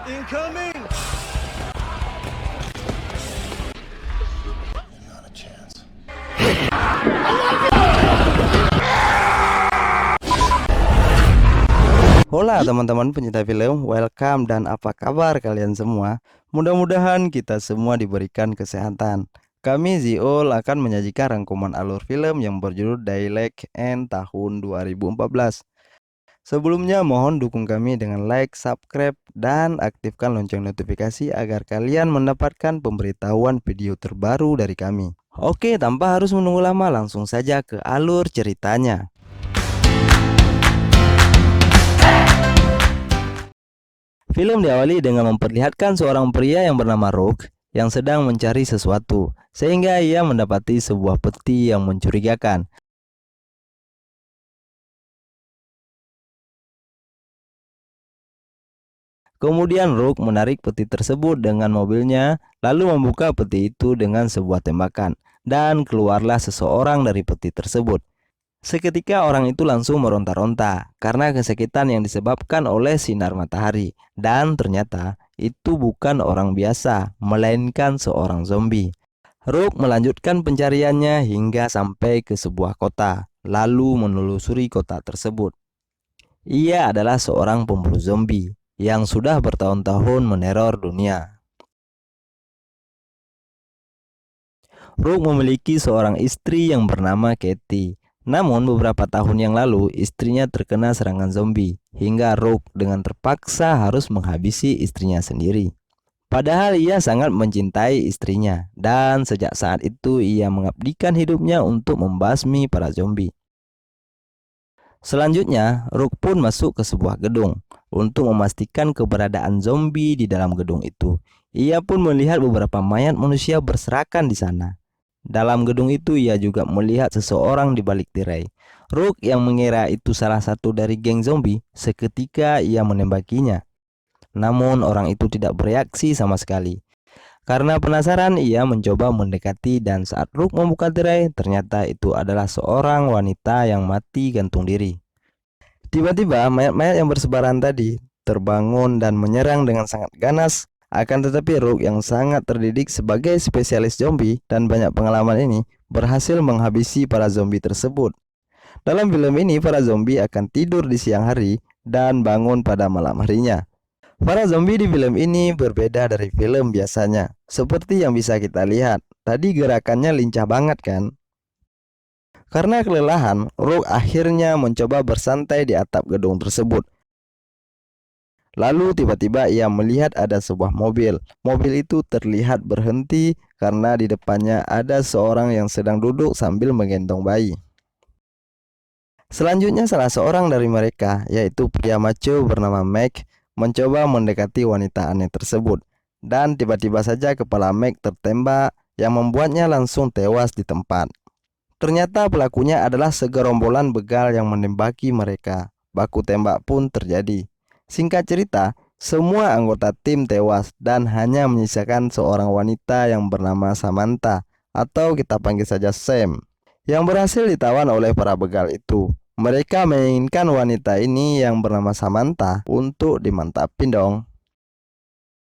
Incoming! Hola teman-teman pencinta film, welcome dan apa kabar kalian semua? Mudah-mudahan kita semua diberikan kesehatan. Kami Ziol akan menyajikan rangkuman alur film yang berjudul Dialect N tahun 2014. Sebelumnya mohon dukung kami dengan like, subscribe, dan aktifkan lonceng notifikasi agar kalian mendapatkan pemberitahuan video terbaru dari kami. Oke, tanpa harus menunggu lama, langsung saja ke alur ceritanya. Film diawali dengan memperlihatkan seorang pria yang bernama Rook yang sedang mencari sesuatu, sehingga ia mendapati sebuah peti yang mencurigakan. Kemudian Rook menarik peti tersebut dengan mobilnya, lalu membuka peti itu dengan sebuah tembakan, dan keluarlah seseorang dari peti tersebut. Seketika orang itu langsung meronta-ronta karena kesakitan yang disebabkan oleh sinar matahari. Dan ternyata itu bukan orang biasa, melainkan seorang zombie. Rook melanjutkan pencariannya hingga sampai ke sebuah kota, lalu menelusuri kota tersebut. Ia adalah seorang pemburu zombie yang sudah bertahun-tahun meneror dunia. Rook memiliki seorang istri yang bernama Katie. Namun beberapa tahun yang lalu istrinya terkena serangan zombie hingga Rook dengan terpaksa harus menghabisi istrinya sendiri. Padahal ia sangat mencintai istrinya dan sejak saat itu ia mengabdikan hidupnya untuk membasmi para zombie. Selanjutnya, Rook pun masuk ke sebuah gedung untuk memastikan keberadaan zombie di dalam gedung itu. Ia pun melihat beberapa mayat manusia berserakan di sana. Dalam gedung itu ia juga melihat seseorang di balik tirai. Rook yang mengira itu salah satu dari geng zombie, seketika ia menembakinya. Namun orang itu tidak bereaksi sama sekali. Karena penasaran ia mencoba mendekati dan saat Rook membuka tirai, ternyata itu adalah seorang wanita yang mati gantung diri. Tiba-tiba mayat-mayat yang bersebaran tadi terbangun dan menyerang dengan sangat ganas. Akan tetapi Rook yang sangat terdidik sebagai spesialis zombie dan banyak pengalaman ini berhasil menghabisi para zombie tersebut. Dalam film ini para zombie akan tidur di siang hari dan bangun pada malam harinya. Para zombie di film ini berbeda dari film biasanya. Seperti yang bisa kita lihat, tadi gerakannya lincah banget kan? Karena kelelahan, Rook akhirnya mencoba bersantai di atap gedung tersebut. Lalu tiba-tiba ia melihat ada sebuah mobil. Mobil itu terlihat berhenti karena di depannya ada seorang yang sedang duduk sambil menggendong bayi. Selanjutnya salah seorang dari mereka, yaitu pria maco bernama Meg, mencoba mendekati wanita aneh tersebut. Dan tiba-tiba saja kepala Meg tertembak yang membuatnya langsung tewas di tempat. Ternyata pelakunya adalah segerombolan begal yang menembaki mereka. Baku tembak pun terjadi. Singkat cerita, semua anggota tim tewas dan hanya menyisakan seorang wanita yang bernama Samantha, atau kita panggil saja Sam, yang berhasil ditawan oleh para begal itu. Mereka menginginkan wanita ini yang bernama Samantha untuk dimantapin dong.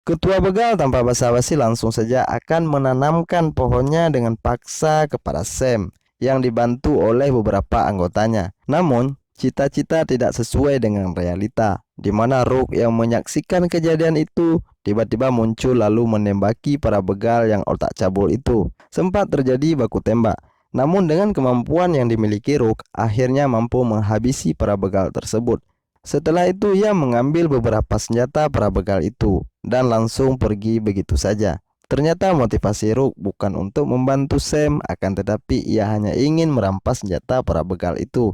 Ketua begal tanpa basa-basi langsung saja akan menanamkan pohonnya dengan paksa kepada Sam yang dibantu oleh beberapa anggotanya. Namun, cita-cita tidak sesuai dengan realita, di mana Rook yang menyaksikan kejadian itu tiba-tiba muncul lalu menembaki para begal yang otak cabul itu. Sempat terjadi baku tembak. Namun dengan kemampuan yang dimiliki Rook, akhirnya mampu menghabisi para begal tersebut. Setelah itu ia mengambil beberapa senjata para begal itu dan langsung pergi begitu saja. Ternyata motivasi Rook bukan untuk membantu Sam, akan tetapi ia hanya ingin merampas senjata para begal itu.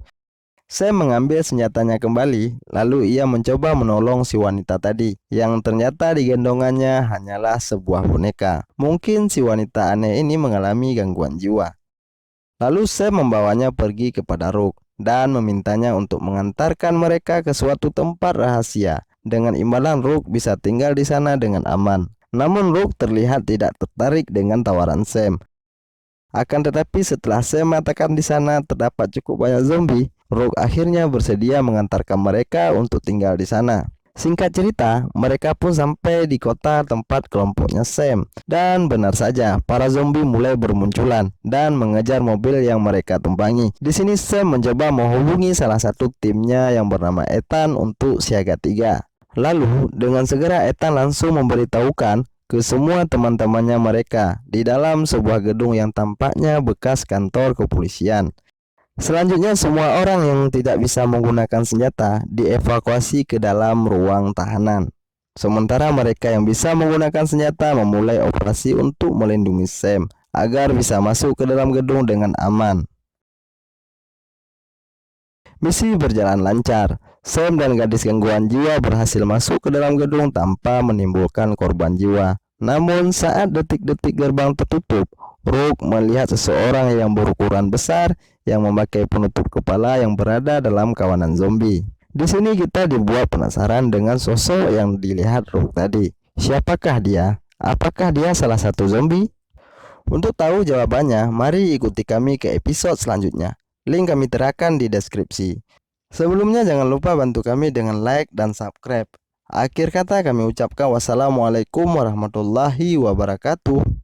Sam mengambil senjatanya kembali, lalu ia mencoba menolong si wanita tadi, yang ternyata digendongannya hanyalah sebuah boneka. Mungkin si wanita aneh ini mengalami gangguan jiwa. Lalu Sam membawanya pergi kepada Rook dan memintanya untuk mengantarkan mereka ke suatu tempat rahasia. Dengan imbalan Rook bisa tinggal di sana dengan aman. Namun Rook terlihat tidak tertarik dengan tawaran Sam. Akan tetapi setelah Sam mengatakan di sana terdapat cukup banyak zombie, Rook akhirnya bersedia mengantarkan mereka untuk tinggal di sana. Singkat cerita, mereka pun sampai di kota tempat kelompoknya Sam. Dan benar saja, para zombie mulai bermunculan dan mengejar mobil yang mereka tumpangi. Di sini Sam mencoba menghubungi salah satu timnya yang bernama Ethan untuk siaga 3. Lalu, dengan segera Ethan langsung memberitahukan ke semua teman-temannya mereka di dalam sebuah gedung yang tampaknya bekas kantor kepolisian. Selanjutnya, semua orang yang tidak bisa menggunakan senjata dievakuasi ke dalam ruang tahanan. Sementara mereka yang bisa menggunakan senjata memulai operasi untuk melindungi Sam agar bisa masuk ke dalam gedung dengan aman. Misi berjalan lancar. Sam dan gadis gangguan jiwa berhasil masuk ke dalam gedung tanpa menimbulkan korban jiwa. Namun saat detik-detik gerbang tertutup, Rook melihat seseorang yang berukuran besar yang memakai penutup kepala yang berada dalam kawanan zombie. Di sini kita dibuat penasaran dengan sosok yang dilihat Rook tadi. Siapakah dia? Apakah dia salah satu zombie? Untuk tahu jawabannya, mari ikuti kami ke episode selanjutnya. Link kami terakan di deskripsi. Sebelumnya jangan lupa bantu kami dengan like dan subscribe. Akhir kata kami ucapkan wassalamualaikum warahmatullahi wabarakatuh.